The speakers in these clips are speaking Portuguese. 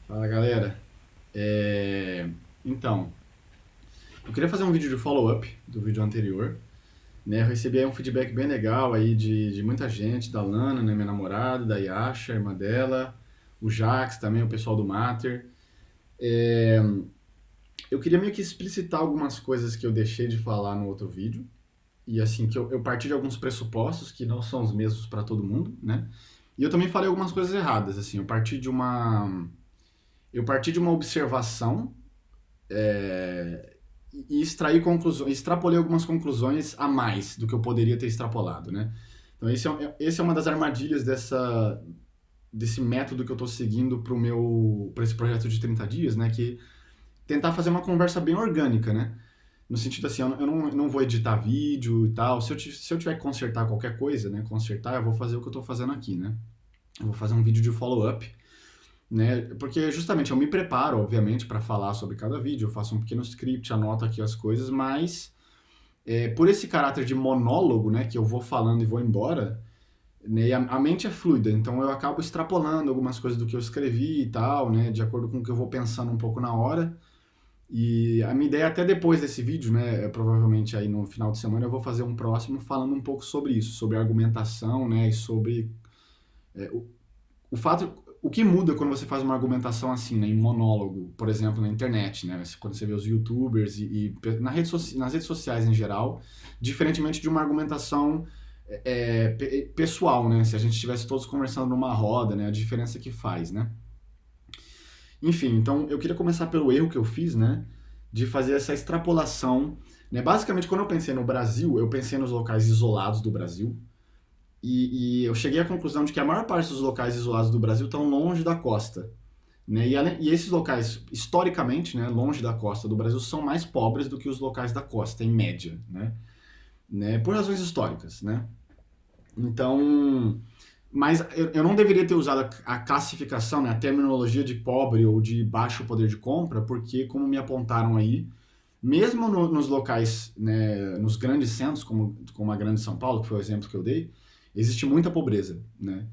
Fala galera. É, Então, eu queria fazer um vídeo de follow-up do vídeo anterior, né? Eu recebi aí um feedback bem legal aí de muita gente, da Lana, né, minha namorada, da Yasha, a irmã dela, o Jax também, o pessoal do Mater. É, Eu queria meio que explicitar algumas coisas que eu deixei de falar no outro vídeo, e assim, que eu parti de alguns pressupostos que não são os mesmos para todo mundo, né? E eu também falei algumas coisas erradas, assim, eu parti de uma observação e extrair conclusões, extrapolei algumas conclusões a mais do que eu poderia ter extrapolado, né? Então esse é uma das armadilhas desse método que eu estou seguindo para esse projeto de 30 dias, né? Que tentar fazer uma conversa bem orgânica, né? No sentido assim, eu não vou editar vídeo e tal. Se eu tiver que consertar qualquer coisa, né? Consertar, eu vou fazer o que eu estou fazendo aqui, né? Eu vou fazer um vídeo de follow-up, né? Porque justamente eu me preparo, obviamente, para falar sobre cada vídeo, eu faço um pequeno script, anoto aqui as coisas, mas por esse caráter de monólogo, né, que eu vou falando e vou embora, né, e a mente é fluida, então eu acabo extrapolando algumas coisas do que eu escrevi e tal, né, de acordo com o que eu vou pensando um pouco na hora. E a minha ideia até depois desse vídeo, né, provavelmente aí no final de semana eu vou fazer um próximo falando um pouco sobre isso, sobre argumentação, né, e sobre o fato, o que muda quando você faz uma argumentação assim, né, em monólogo, por exemplo, na internet, né, quando você vê os YouTubers nas redes sociais em geral, diferentemente de uma argumentação pessoal, né, se a gente estivesse todos conversando numa roda, né, a diferença que faz, né. Enfim, então eu queria começar pelo erro que eu fiz, né, de fazer essa extrapolação, né, basicamente quando eu pensei no Brasil, eu pensei nos locais isolados do Brasil, e eu cheguei à conclusão de que a maior parte dos locais isolados do Brasil estão longe da costa. Né? E esses locais, historicamente, né, longe da costa do Brasil, são mais pobres do que os locais da costa, em média. Né? Por razões históricas. Né? Então, mas eu não deveria ter usado a classificação, né, a terminologia de pobre ou de baixo poder de compra, porque, como me apontaram aí, mesmo nos locais, né, nos grandes centros, como a Grande São Paulo, que foi o exemplo que eu dei, existe muita pobreza, né?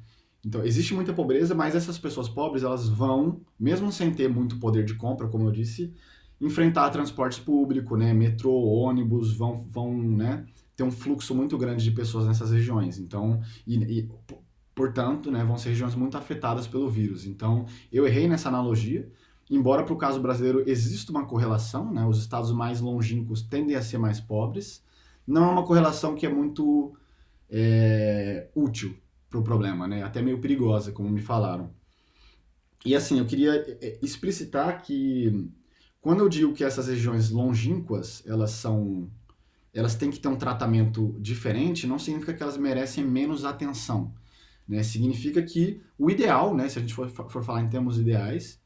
Então, existe muita pobreza, mas essas pessoas pobres, elas vão, mesmo sem ter muito poder de compra, como eu disse, enfrentar transporte público, né, metrô, ônibus, vão, né, ter um fluxo muito grande de pessoas nessas regiões. Então, portanto, né, vão ser regiões muito afetadas pelo vírus. Então, eu errei nessa analogia, embora para o caso brasileiro exista uma correlação, né, os estados mais longínquos tendem a ser mais pobres, não é uma correlação que é muito útil para o problema, né? Até meio perigosa, como me falaram. E assim, eu queria explicitar que quando eu digo que essas regiões longínquas, elas têm que ter um tratamento diferente, não significa que elas merecem menos atenção, né? Significa que o ideal, né, se a gente for falar em termos ideais,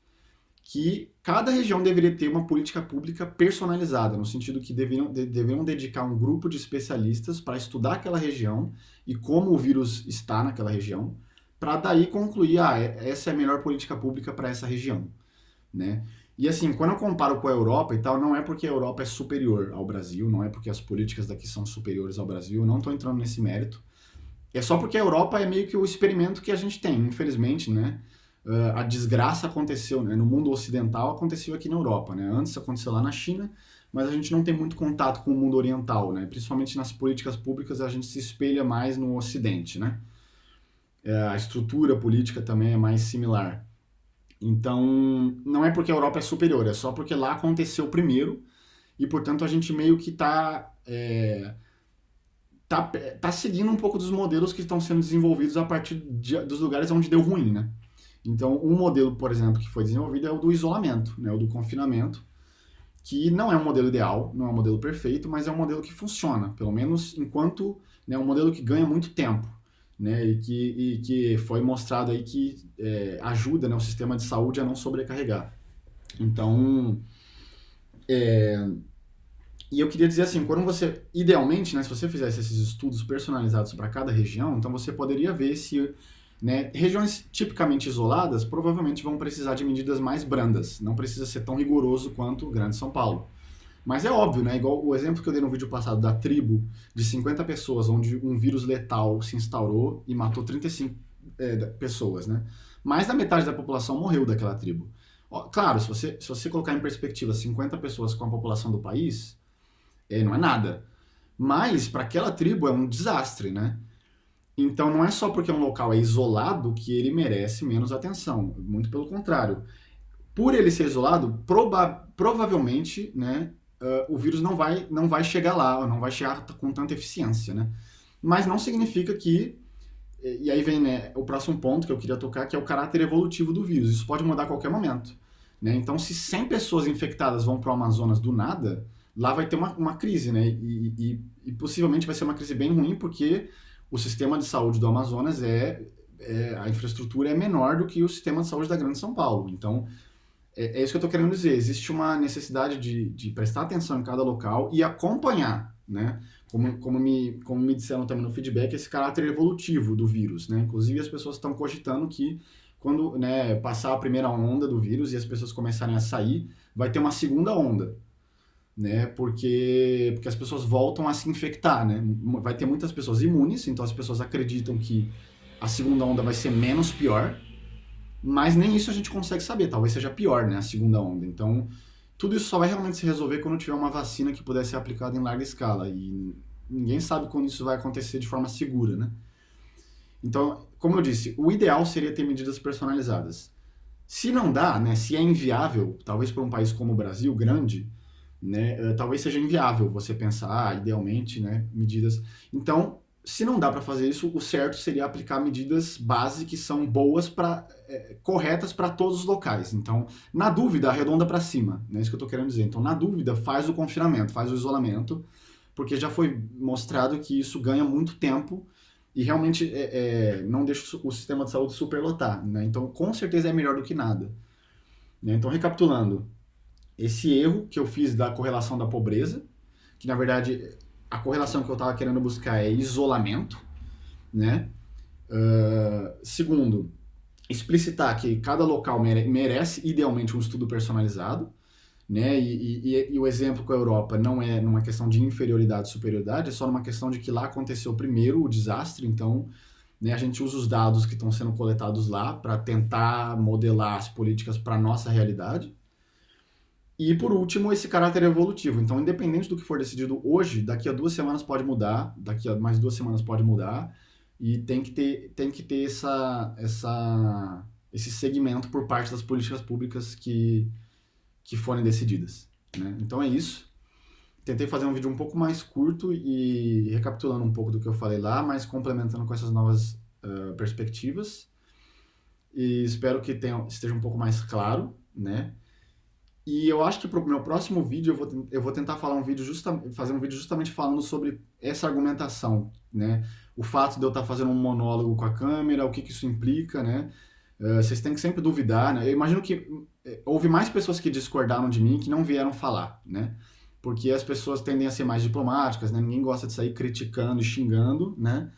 que cada região deveria ter uma política pública personalizada, no sentido que deveriam dedicar um grupo de especialistas para estudar aquela região e como o vírus está naquela região, para daí concluir, essa é a melhor política pública para essa região, né? E assim, quando eu comparo com a Europa e tal, não é porque a Europa é superior ao Brasil, não é porque as políticas daqui são superiores ao Brasil, eu não estou entrando nesse mérito, é só porque a Europa é meio que o experimento que a gente tem, infelizmente, né? A desgraça aconteceu, né? No mundo ocidental, aconteceu aqui na Europa, né? Antes aconteceu lá na China, mas a gente não tem muito contato com o mundo oriental, né? Principalmente nas políticas públicas, a gente se espelha mais no Ocidente, né? A estrutura política também é mais similar. Então, não é porque a Europa é superior, é só porque lá aconteceu primeiro e, portanto, a gente meio que tá seguindo um pouco dos modelos que estão sendo desenvolvidos a partir dos lugares onde deu ruim, né? Então, um modelo, por exemplo, que foi desenvolvido é o do isolamento, né, o do confinamento, que não é um modelo ideal, não é um modelo perfeito, mas é um modelo que funciona, pelo menos enquanto é um modelo que ganha muito tempo, né, e que foi mostrado aí que ajuda, né, o sistema de saúde a não sobrecarregar. Então, e eu queria dizer assim, quando você, idealmente, né, se você fizesse esses estudos personalizados para cada região, então você poderia ver se, né, regiões tipicamente isoladas provavelmente vão precisar de medidas mais brandas, não precisa ser tão rigoroso quanto o Grande São Paulo. Mas é óbvio, né, igual o exemplo que eu dei no vídeo passado da tribo de 50 pessoas, onde um vírus letal se instaurou e matou 35 pessoas, né? Mais da metade da população morreu daquela tribo. Ó, claro, se você colocar em perspectiva 50 pessoas com a população do país, não é nada. Mas para aquela tribo é um desastre, né? Então não é só porque um local é isolado que ele merece menos atenção. Muito pelo contrário. Por ele ser isolado, provavelmente, né, o vírus não vai chegar lá, ou não vai chegar com tanta eficiência, né? Mas não significa que. E aí vem, né, o próximo ponto que eu queria tocar, que é o caráter evolutivo do vírus. Isso pode mudar a qualquer momento. Né? Então, se 100 pessoas infectadas vão para o Amazonas do nada, lá vai ter uma crise, né? E possivelmente vai ser uma crise bem ruim, porque o sistema de saúde do Amazonas a infraestrutura é menor do que o sistema de saúde da Grande São Paulo. Então, é isso que eu estou querendo dizer. Existe uma necessidade de prestar atenção em cada local e acompanhar, né? Como me disseram também no feedback, esse caráter evolutivo do vírus, né? Inclusive, as pessoas estão cogitando que quando, né, passar a primeira onda do vírus e as pessoas começarem a sair, vai ter uma segunda onda, né? Porque as pessoas voltam a se infectar, né? Vai ter muitas pessoas imunes, então as pessoas acreditam que a segunda onda vai ser menos pior, mas nem isso a gente consegue saber, talvez seja pior, né, a segunda onda. Então, tudo isso só vai realmente se resolver quando tiver uma vacina que puder ser aplicada em larga escala. E ninguém sabe quando isso vai acontecer de forma segura, né? Então, como eu disse, o ideal seria ter medidas personalizadas. Se não dá, né, se é inviável, talvez para um país como o Brasil, grande, né, talvez seja inviável você pensar, idealmente, né, medidas. Então, se não dá para fazer isso, o certo seria aplicar medidas base que são boas corretas para todos os locais. Então, na dúvida, arredonda para cima, né, é isso que eu estou querendo dizer. Então, na dúvida, faz o confinamento, faz o isolamento, porque já foi mostrado que isso ganha muito tempo e realmente não deixa o sistema de saúde superlotar, né? Então, com certeza é melhor do que nada. Né? Então, recapitulando, esse erro que eu fiz da correlação da pobreza, que na verdade a correlação que eu estava querendo buscar é isolamento, né? Segundo, explicitar que cada local merece idealmente um estudo personalizado, né? E o exemplo com a Europa não é numa questão de inferioridade e superioridade, é só numa questão de que lá aconteceu primeiro o desastre, então, né, a gente usa os dados que estão sendo coletados lá para tentar modelar as políticas para a nossa realidade. E por último, esse caráter evolutivo. Então, independente do que for decidido hoje, daqui a 2 semanas pode mudar, daqui a mais 2 semanas pode mudar, e tem que ter esse segmento por parte das políticas públicas que forem decididas. Né? Então é isso. Tentei fazer um vídeo um pouco mais curto e recapitulando um pouco do que eu falei lá, mas complementando com essas novas perspectivas. E espero que esteja um pouco mais claro, né? E eu acho que para o meu próximo vídeo eu vou tentar fazer um vídeo justamente falando sobre essa argumentação, né? O fato de eu estar fazendo um monólogo com a câmera, o que isso implica, né? Vocês têm que sempre duvidar, né? Eu imagino que houve mais pessoas que discordaram de mim que não vieram falar, né? Porque as pessoas tendem a ser mais diplomáticas, né? Ninguém gosta de sair criticando e xingando, né?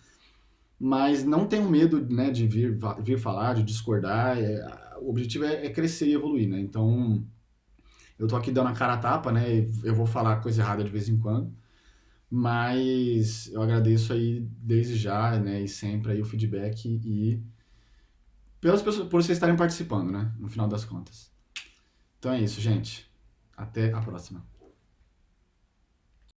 Mas não tenham medo, né, de vir falar, de discordar. O objetivo é crescer e evoluir, né? Então, eu tô aqui dando a cara a tapa, né? Eu vou falar coisa errada de vez em quando, mas eu agradeço aí desde já, né? E sempre aí o feedback e pelas pessoas, por vocês estarem participando, né? No final das contas. Então é isso, gente. Até a próxima.